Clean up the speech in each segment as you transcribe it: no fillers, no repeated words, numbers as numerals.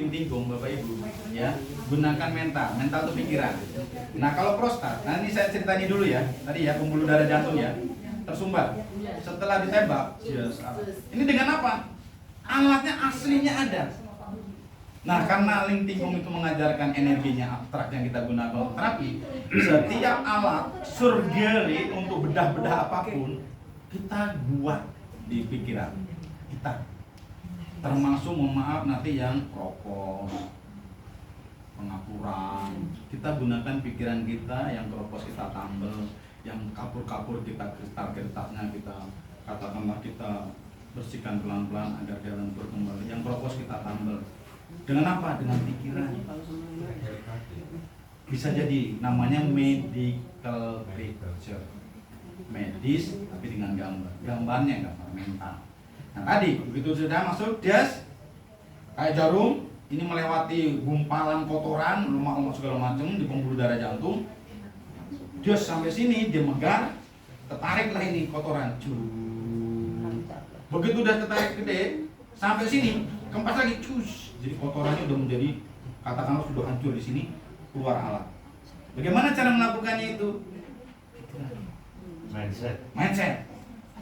Tinggung Bapak Ibu ya, gunakan mental itu pikiran. Nah kalau prostat, nah ini saya ceritanya dulu ya, tadi ya pembuluh darah jantung ya tersumbat setelah ditembak. Ini dengan apa? Alatnya aslinya ada. Nah karena Ling Tinggung itu mengajarkan energinya abstrak yang kita gunakan untuk terapi, setiap alat surgery untuk bedah-bedah apapun kita buat di pikiran kita. Termasuk mohon maaf nanti yang kropos, pengapuran, kita gunakan pikiran kita, yang kropos kita tambel, yang kapur-kapur kita gertak-gertaknya kita katakanlah kita bersihkan pelan-pelan agar jalan berkembang, yang kropos kita tambel. Dengan apa? Dengan pikiran. Bisa jadi namanya medical picture, medis tapi dengan gambarnya gambar mental. Nah tadi begitu sudah masuk jas kayak jarum, ini melewati gumpalan kotoran, lemak-lemak segala macam di pembuluh darah jantung. Jas sampai sini dia megang, tertariklah ini kotoran. Begitu udah tertarik gede sampai sini, kempas lagi cus. Jadi kotorannya udah menjadi katakanlah sudah hancur di sini, keluar alat. Bagaimana cara melakukannya itu? Mindset.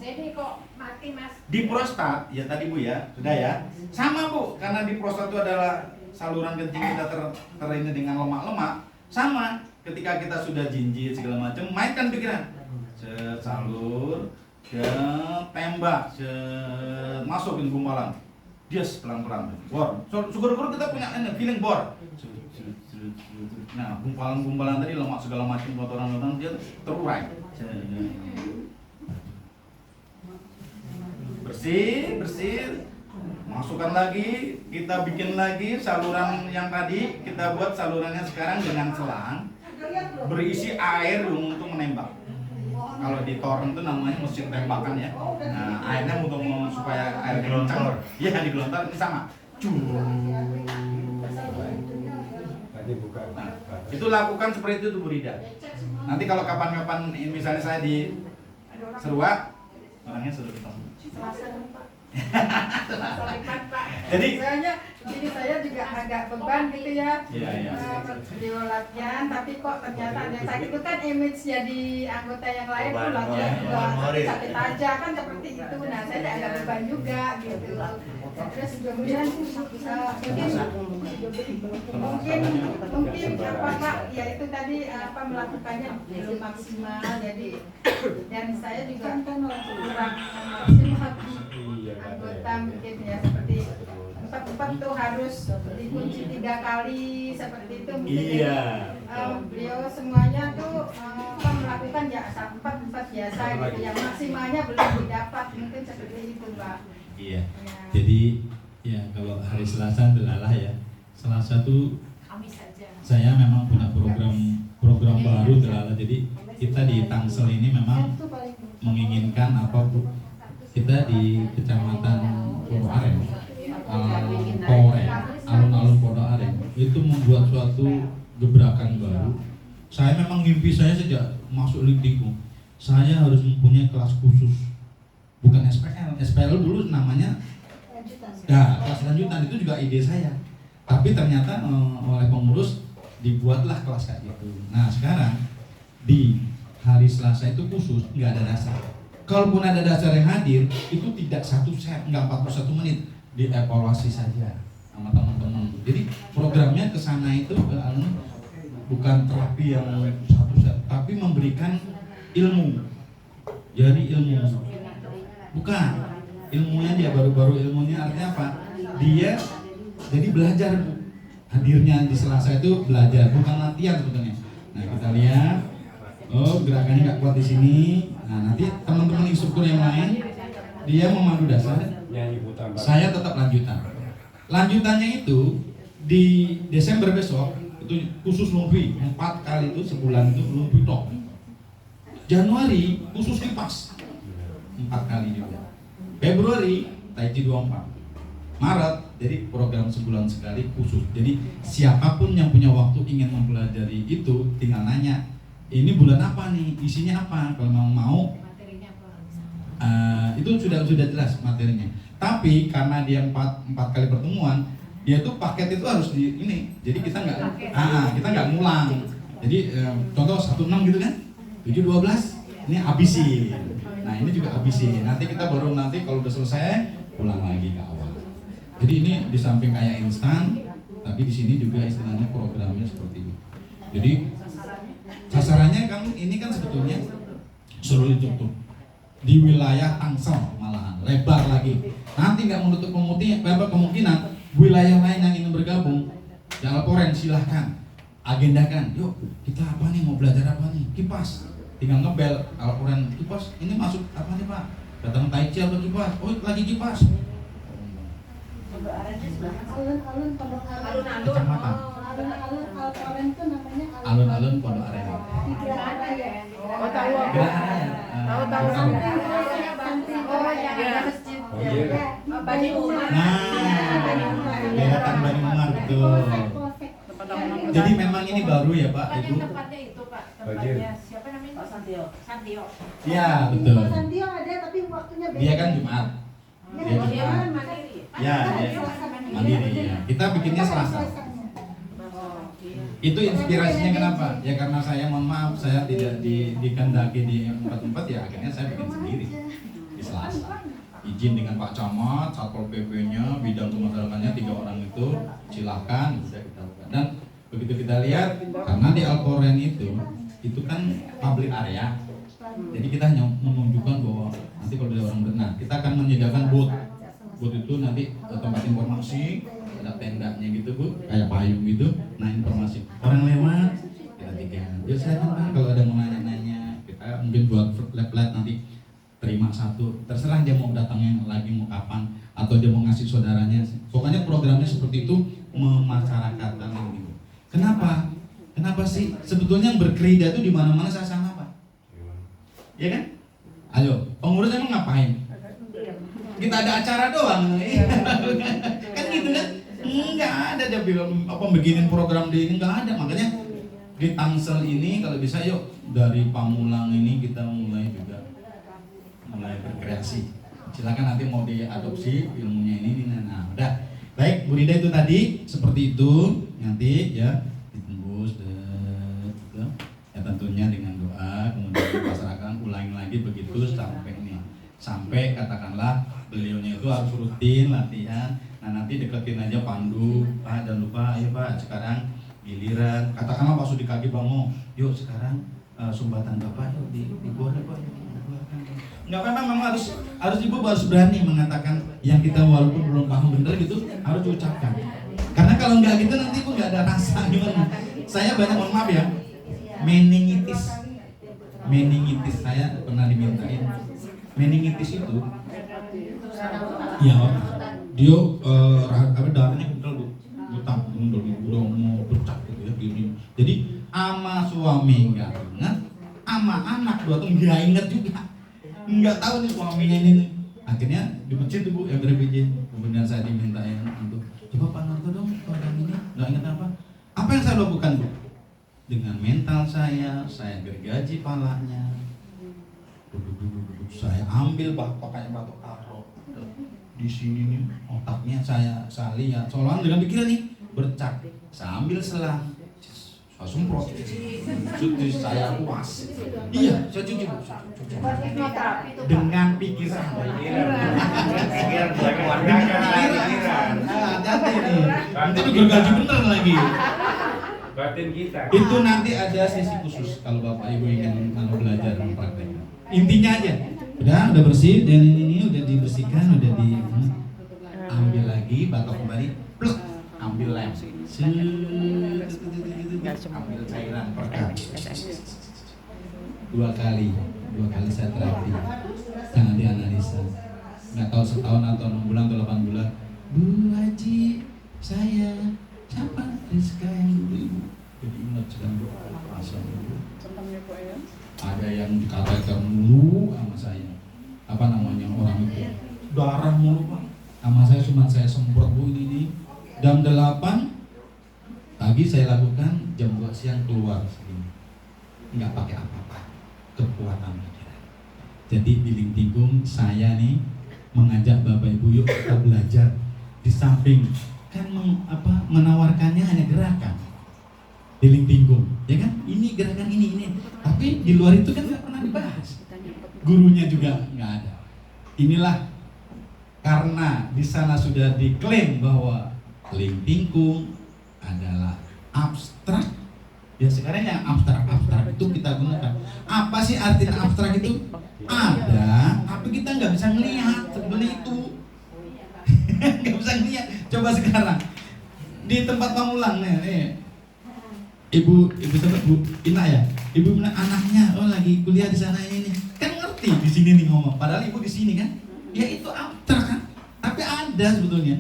Ini kok mati mas? Di prostat, ya tadi Bu ya, sudah ya. Sama Bu, karena di prostat itu adalah saluran kencing kita terini dengan lemak-lemak. Sama, ketika kita sudah jinjit segala macam, mainkan pikiran. Salur, tembak, masukin gumpalan. Dias pelan-pelan, bor. Syukur-syukur kita punya feeling bor. Nah, gumpalan-gumpalan tadi lemak segala macam kotoran-kotoran dia terurai. Bersih, masukkan lagi, kita bikin lagi saluran yang tadi, kita buat salurannya sekarang dengan selang berisi air untuk menembak. Kalau di torrent itu namanya mesin tembakan ya. Nah, airnya untuk supaya air kencang. Iya, digelontor ini sama. Nah, itu lakukan seperti itu Bu Rida. Nanti kalau kapan-kapan misalnya saya di Seruak, orangnya sudah ketemu. Jadi saya juga agak beban gitu ya. Iya. Video latihan, tapi kok ternyata yang sakit itu kan image jadi anggota yang lain tuh latihan sakit aja kan seperti itu. Nah saya agak beban juga gitu. Terus kemudian mungkin apa Pak? Ya itu tadi apa melakukannya belum maksimal jadi dan saya juga kan kurang maksimal anggota mungkin ya seperti tempat tuh harus dikunci 3 kali seperti itu mungkin. Iya. Beliau semuanya tuh melakukan ya 4 biasa gitu ya maksimalnya belum didapat mungkin seperti itu Pak. Iya. Jadi ya kalau hari Selasa delalah ya. Selasa tuh saya memang punya program baru delalah. Jadi kita di Tangsel ini memang menginginkan apa Bu? Kita di Kecamatan Podo Aren, alun-alun Podo Aren itu membuat suatu gebrakan baru. Saya memang mimpi saya sejak masuk Ling Tinggung, saya harus mempunyai kelas khusus, bukan SPL. SPL dulu namanya, ya kelas lanjutan itu juga ide saya. Tapi ternyata oleh pengurus dibuatlah kelas kayak gitu. Nah sekarang di hari Selasa itu khusus, nggak ada dasar. Kalaupun ada dasar yang hadir, itu tidak 1 set, nggak 41 menit, dievaluasi saja sama teman-teman. Jadi programnya ke sana itu bukan terapi yang 1 set, tapi memberikan ilmu. Jadi ilmu, bukan ilmunya dia baru-baru ilmunya artinya apa? Dia jadi belajar Bu. Hadirnya di Selasa itu belajar, bukan latihan sebetulnya. Nah kita lihat, oh gerakannya nggak kuat di sini. Nah nanti teman-teman instruktur yang lain dia memandu dasar, saya tetap lanjutan. Lanjutannya itu di Desember besok itu khusus lumpi 4 kali itu sebulan itu lumpi tok. Januari khusus kipas 4 kali juga. Februari Tai Chi 24. Maret jadi program sebulan sekali khusus. Jadi siapapun yang punya waktu ingin mempelajari itu tinggal nanya. Ini bulan apa nih? Isinya apa? Kalau mau Materinya apa? itu sudah jelas materinya. Tapi karena dia 4 kali pertemuan, dia tuh paket itu harus di ini, jadi kita nggak ngulang. Jadi contoh 16 gitu kan, 7-12 ini habisin. Nah ini juga habisin. Nanti kita baru kalau udah selesai pulang lagi ke awal. Jadi ini di samping kayak instan, tapi di sini juga istilahnya programnya seperti itu. Jadi sasarannya kan ini kan sebetulnya suruh ditutup di wilayah Tangsel, malahan lebar lagi. Nanti nggak menutup kemungkinan wilayah lain yang ingin bergabung di Alporen, silahkan agendakan. Yuk kita apa nih, mau belajar apa nih? Kipas. Tinggal ngebel Alporen, kipas ini masuk apa nih Pak? Datang Tai Chi atau kipas? Oh lagi kipas. Alun-alun Pondok Aren. Kecamatan. Alun-alun Alporen itu namanya Alun-alun Pondok Aren. Di Geraha Raya. Oh tahu aku. Tahu. Oh yang ada masjid. Bani Umar. Deretan Bani Umar betul. Jadi memang ini baru ya Pak Ibu. Tempatnya itu Pak. Tempatnya siapa namanya? Pak Santio. Santio. Iya betul. Pak Santio ada tapi waktunya beda. Dia kan Jumat. Ya, Dia dia Jumat. mandiri. Ya, mandiri ya. Kita bikinnya Selasa. Itu inspirasinya kenapa? Ya karena saya mohon maaf, saya tidak dikendaki di tempat-tempat, ya akhirnya saya bikin sendiri di Selasa. Izin dengan Pak Camat, Satpol PP-nya, bidang kemasyarakatnya 3 orang itu, silahkan bisa kita buka. Dan begitu kita lihat, karena di Alporen itu kan public area, jadi kita hanya menunjukkan bahwa nanti kalau ada orang berenang, kita akan menyediakan booth itu nanti tempat informasi, ada tendanya gitu Bu, kayak payung gitu. Nah informasi orang lewat kita tinggal. Ya silakan Pak, kalau ada mau nanya-nanya, kita mungkin buat lab nanti terima satu, terserah dia mau datangnya lagi mau kapan, atau dia mau ngasih saudaranya. Pokoknya programnya seperti itu, memasyarakatkan ini. Kenapa? Kenapa sih sebetulnya yang berkerida itu di mana-mana saya sama Pak? Iya kan? Ayo, pengurus emang ngapain? Kita ada acara doang, kan gitu kan? Enggak ada dia bilang apa beginin program di ini, enggak ada. Makanya di Tangsel ini kalau bisa yuk dari Pamulang ini kita mulai berkreasi. Silakan nanti mau diadopsi ilmunya ini. Nah, udah. Baik, Bu Rida itu tadi seperti itu nanti ya ditembus gitu. Ya tentunya dengan doa, kemudian masyarakat ulangi lagi begitu sampai katakanlah beliaunya itu harus rutin latihan. Nah nanti deketin aja pandu, Pak jangan lupa, ayo Pak sekarang giliran, katakanlah Pak Sudi kaki bangun, yuk sekarang sumbatan Bapak yuk di bawah Pak. Nggak apa-apa, memang harus ibu harus berani mengatakan yang kita walaupun belum paham bener gitu harus diucapkan. Karena kalau nggak gitu nanti ibu nggak ada rasa gimana. Saya banyak mohon maaf ya, meningitis saya pernah dimintain. Meningitis itu ya dia darahnya kental Bu, utang udah mau pecah gitu ya gini. Jadi ama suami nggak ingat, ama anak 2 tahun nggak ingat juga, nggak tahu nih suaminya ini nih. Akhirnya di masjid tuh Bu yang berbeda. Kemudian saya dimintain untuk coba Pak Narto dong program ini, nggak ingat apa yang saya lakukan Bu? Dengan mental saya gergaji palanya, saya ambil pakai batok taruh di sini nih, otaknya saya lihat seolah dengan pikiran nih bercak, saya ambil selang, saya semprot, cuci saya puas, iya saya cuci dengan pikiran, hati-hati nih, itu gergaji bener lagi. Batin kita. Itu nanti ada sesi khusus kalau Bapak Ibu ingin belajar praktek. Intinya aja, udah bersih dan ini udah dibersihkan, udah ambil lagi batok kembali, pluk, ambil lem, ambil cairan perkat. 2 kali saya terapi, jangan dianalisa. Nggak tahu setahun atau 6 bulan atau 8 bulan. Bu Haji, saya siapa Rizka yang dulu Ibu? Jadi ingat sedang doa masa dulu. Ada yang dikatakan mulu sama saya. Apa namanya orang itu? Darah mulu Pak. Sama saya cuma saya semprot Bu ini. Jam 8 pagi saya lakukan, jam 2 siang keluar segini. Enggak pakai apa-apa. Kekuatan pikiran. Jadi di Lintinggung saya nih mengajak Bapak Ibu yuk kita belajar. Di samping kan menawarkannya hanya gerakan di Lingtinggung, ya kan? Ini gerakan ini. Tapi di luar itu kan nggak pernah dibahas. Gurunya juga nggak ada. Inilah karena di sana sudah diklaim bahwa Lingtinggung adalah abstrak. Ya sekarang yang abstrak itu kita gunakan. Apa sih arti abstrak itu? Ada, tapi kita nggak bisa melihat sebenarnya itu. Nggak bisa ngeliat. Coba sekarang di tempat Pamulang nih, ibu siapa, Bu Ina ya, ibu bilang anaknya lagi kuliah di sana ini kan ngerti di sini nih ngomong, padahal ibu di sini kan, ya itu abstrak kan, tapi ada sebetulnya.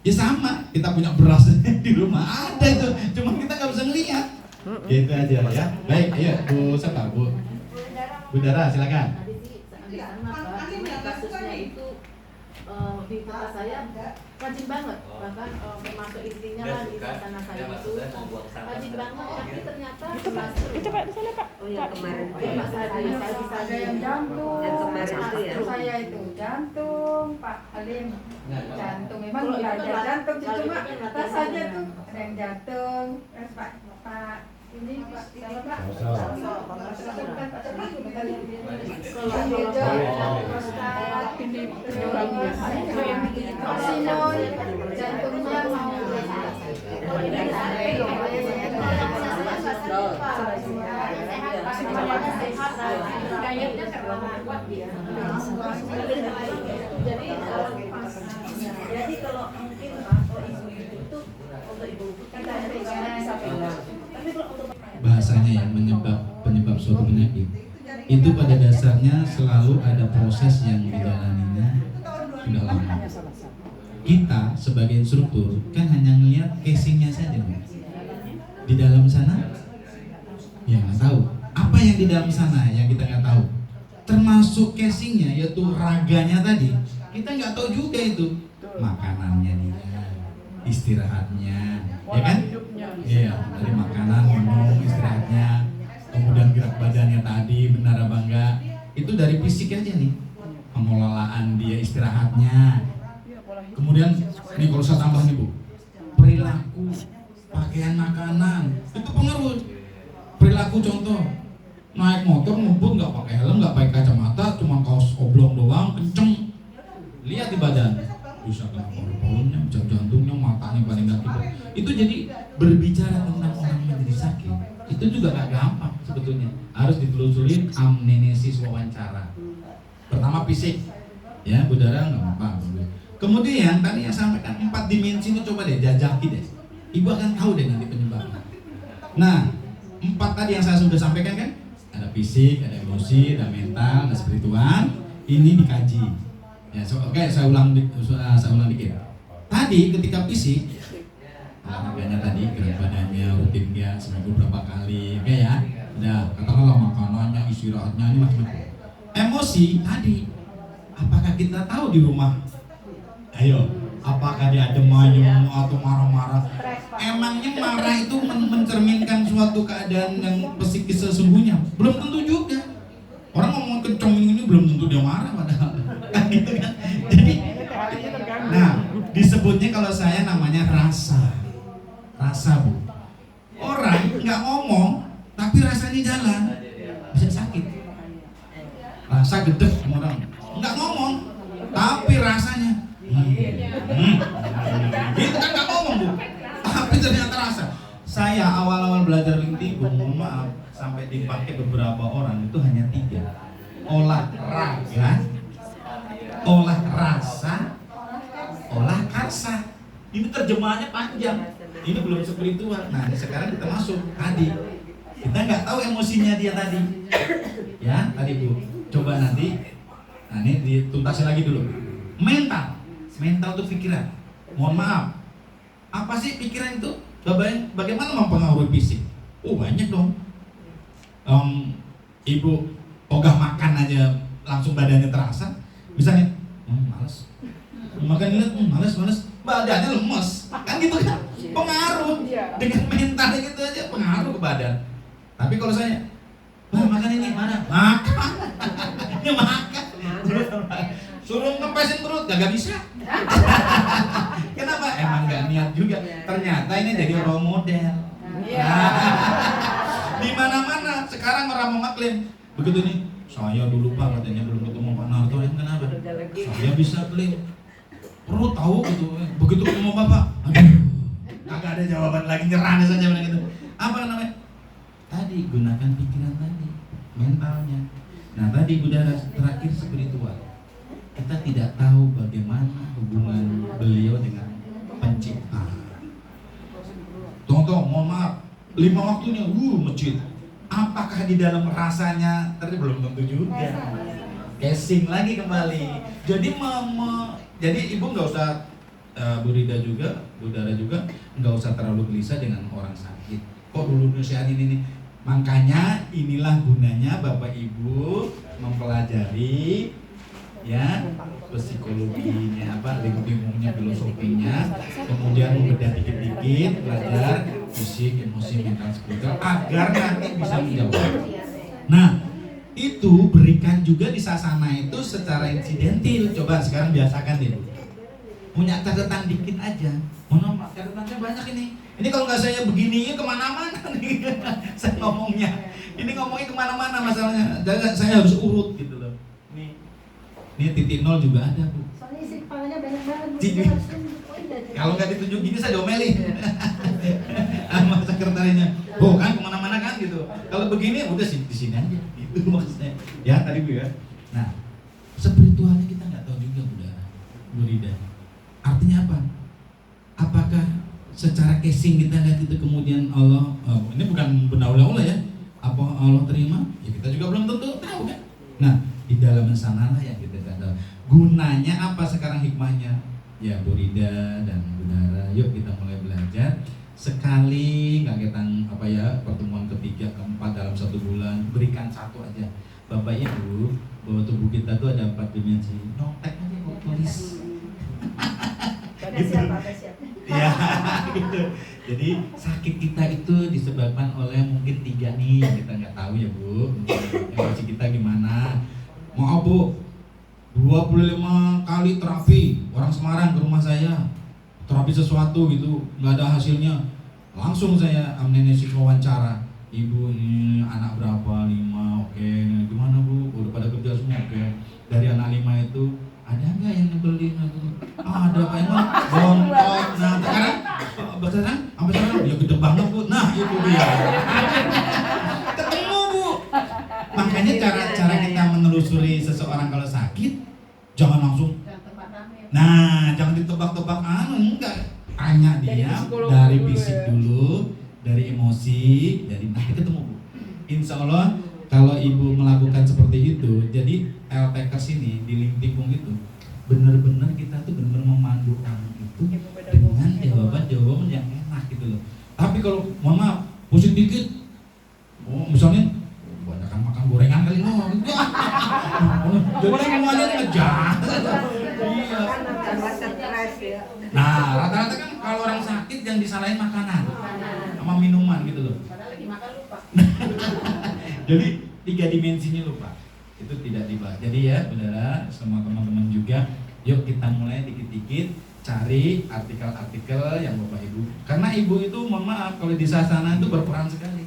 Ya sama, kita punya beras di rumah ada itu, cuma kita nggak bisa ngeliat. Gitu aja ya. Baik, ayo Bu siapa, Bu Dara silakan. Kasusnya itu di kota saya rajin banget, bahkan termasuk istrinya lah di sana saya itu rajin banget, tapi ternyata Itu Pak di sana Pak. oh ya kemarin Pak Sadi, ada yang jantung, yang kemarin itu ya. saya itu jantung, Pak Halim jantung, memang Kalau nggak itu ada kan jantung, kalau cuma itu kan latihan rasanya ya. tuh ada yang jantung, terus Pak ini Pak siapa Pak? Jantungnya Dietnya terlalu kuat dia. Jadi kalau mungkin ibu-ibu itu untuk ibu kan tapi kalau untuk Bahasanya yang penyebab suatu penyakit itu pada dasarnya selalu ada proses yang dijalaninya sudah lama. Kita sebagai instruktur kan hanya melihat casingnya saja. Di dalam sana ya nggak tahu apa yang di dalam sana yang kita nggak tahu, termasuk casingnya yaitu raganya tadi kita nggak tahu juga itu makanannya dia, istirahatnya, ya kan? Iya, dari makanan, minum, istirahatnya, kemudian gerak badannya tadi benar apa enggak, itu dari fisik aja nih, pengelolaan dia istirahatnya. Kemudian ini kalau saya tambah nih Bu, perilaku, pakaian, makanan, itu pengaruh. Perilaku contoh, naik motor ngebut nggak pakai helm, nggak pakai kacamata, cuma kaos oblong doang, kenceng, lihat di badan, bisa kena paru-parunya, jantungnya, matanya paling nggak gitu. Itu jadi berbicara tentang orang yang jadi sakit, itu juga nggak gampang sebetulnya. Harus ditelusurin amnesis wawancara. Pertama fisik, ya Bu Dara nggak apa-apa. Kemudian tadi yang sampaikan 4 dimensi itu coba deh jajaki deh. Ibu akan tahu deh nanti penyebabnya. Nah, 4 tadi yang saya sudah sampaikan kan, ada fisik, ada emosi, ada mental, ada spiritual. Ini dikaji. Ya, oke, saya ulang dikit. Tadi ketika fisik, olahraganya tadi, gerak badannya rutin ya, seminggu berapa kali, oke ya. Udah, katakanlah makanannya, istirahatnya ini macam-macam. Emosi tadi, apakah kita tahu di rumah? Ayo, apakah dia adem-ayem atau marah-marah? Emangnya marah itu mencerminkan suatu keadaan yang psikis sesungguhnya? Belum tentu juga. Orang ngomong kenceng ini belum tentu dia marah padahal. Kan gitu kan. Jadi, nah disebutnya kalau saya namanya rasa. Rasa Bu. Orang nggak ngomong tapi rasanya jalan, bisa sakit. Rasa gedek sama orang, nggak ngomong tapi rasanya. Itu kan nggak ngomong Bu, tapi ternyata rasa. Saya awal-awal belajar Lingtinggung, mohon maaf, sampai dipakai beberapa orang itu hanya 3: olahraga, olah rasa, olah karsa. Ini terjemahannya panjang. Ini belum spiritual. Nah, sekarang kita masuk tadi. Kita nggak tahu emosinya dia tadi. Ya, tadi Bu. Coba nanti. Nah, ini dituntasin lagi dulu. Mental. Mental itu pikiran. Mohon maaf. Apa sih pikiran itu? Bagaimana mempengaruhi fisik? Oh, banyak dong. Ibu ogah makan aja langsung badannya terasa. Misalnya, males. Makan lihat, males. Badannya lemes. Kan gitu kan? Pengaruh. Dengan mental gitu aja pengaruh ke badan. Tapi kalau saya, makan ini mana? Makan. Ya makan. Suruh ngepesin perut, gak bisa. Kenapa? Emang gak niat ingat juga. Ternyata ini jadi role model. Di mana-mana sekarang orang mau ngeklaim begitu nih. Saya dulu Pak katanya belum ketemu Pak Narto, kenapa? Saya bisa klaim. Perlu tahu gitu. Begitu ketemu Bapak, aduh, agak ada jawaban lagi, nyerah saja bilang gitu. Apa namanya? Tadi gunakan pikiran tadi, mentalnya. Nah tadi budara terakhir spiritual. Kita tidak tahu bagaimana hubungan beliau dengan pencipta. Contoh, mohon maaf, 5 waktunya, masjid. Apakah di dalam rasanya? Tadi belum tentu juga. Casing lagi kembali. Jadi jadi ibu nggak usah, Bu Rida juga, Budara juga nggak usah terlalu gelisah dengan orang sakit. Kok dulu sehat ini nih? Makanya inilah gunanya Bapak Ibu mempelajari ya psikologinya lingkungannya, filosofinya, kemudian membedah dikit-dikit, belajar fisik, emosi, mental, spiritual agar nanti bisa menjawab. Nah, itu berikan juga di sasana itu secara insidentil. Coba sekarang biasakan deh, punya catatan dikit aja. Mohon maaf, catatannya banyak ini. Ini kalau nggak saya begini kemana-mana nih, saya ngomongnya. Ini ngomongnya kemana-mana masalahnya. Jangan saya harus urut gitu loh. Ini titik nol juga ada Bu. Soalnya isi kepalanya banyak banget. Kalau nggak ditunjuk gini saya domelin sama sekretarinya. Kan kemana-mana kan gitu. Kalau begini udah di sini aja. Itu maksudnya. Ya tadi Bu ya. Nah, spiritualnya kita nggak tahu juga Bu Rida. Artinya apa? Apakah secara casing kita lihat itu kemudian Allah, ini bukan benaula-ula ya. Apa Allah terima? Ya kita juga belum tentu tahu kan. Nah, di dalam sanalah yang kita tahu. Gunanya apa sekarang hikmahnya? Ya Bu Rida dan Budara, yuk kita mulai belajar. Sekali kagetan pertemuan ketiga, keempat dalam 1 bulan, berikan 1 aja. Bapak Ibu, bahwa tubuh kita tuh ada 4 dimensi. Notek aja kok tulis. Ada siap. Ya, gitu. Jadi sakit kita itu disebabkan oleh mungkin 3 nih, kita nggak tahu ya Bu. Emosi kita gimana? Maaf Bu, 25 kali terapi orang Semarang ke rumah saya, terapi sesuatu gitu, nggak ada hasilnya. Langsung saya amnesia wawancara. Ibu ini anak berapa? 5, oke. Gimana Bu? Udah pada kerja semua, oke. Dari anak 5 itu ada nggak yang nyebelin? Ada Pak Iman, bontot. Nah sekarang sampai sekarang dia gede banget Bu. Nah itu dia. Ketemu Bu. Makanya cara kita menelusuri seseorang kalau sakit, jangan langsung. Nah jangan ditebak-tebak, enggak. Tanya dia dari fisik dulu, dari emosi, dari nanti ketemu Bu. Insya Allah kalau Ibu melakukan seperti itu, jadi LPKers ini di Limpikung itu benar-benar kita tuh benar-benar memandu orang itu dengan jawaban yang enak gitu loh. Tapi kalau mohon maaf, pusing dikit, misalnya banyakan makan gorengan kali jadi semuanya ngejar. Iya. Nah rata-rata kan kalau orang sakit yang disalahin makanan sama minuman gitu loh. Jadi 3 dimensinya lupa, itu tidak dibahas. Jadi ya saudara, semua teman-teman juga, yuk kita mulai dikit-dikit cari artikel-artikel yang Bapak Ibu. Karena Ibu itu mohon maaf kalau di sasana itu berperan sekali.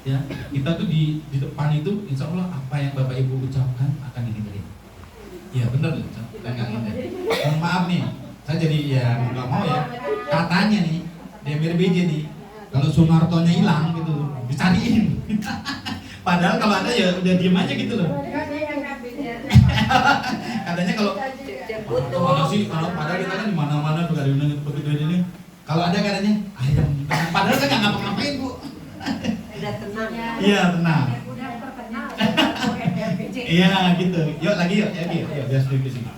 Ya, kita tuh di depan itu insya Allah apa yang Bapak Ibu ucapkan akan didengerin. Iya benar loh, kita nggak ngindar. Mohon maaf nih, saya jadi ya nggak mau ya. Katanya nih, di MRBJ nih, kalau Sunartonya hilang gitu, dicariin. Padahal kalau ada ya udah diem aja gitu loh. Katanya kalau padahal kita kan di mana-mana tuh ada begitu ini. Kalau ada katanya ayam. Padahal saya nggak ngapa-ngapain Bu. Udah tenang. Iya tenang. Udah terkenal. Iya gitu. Yuk lagi yuk biar sedikit sini.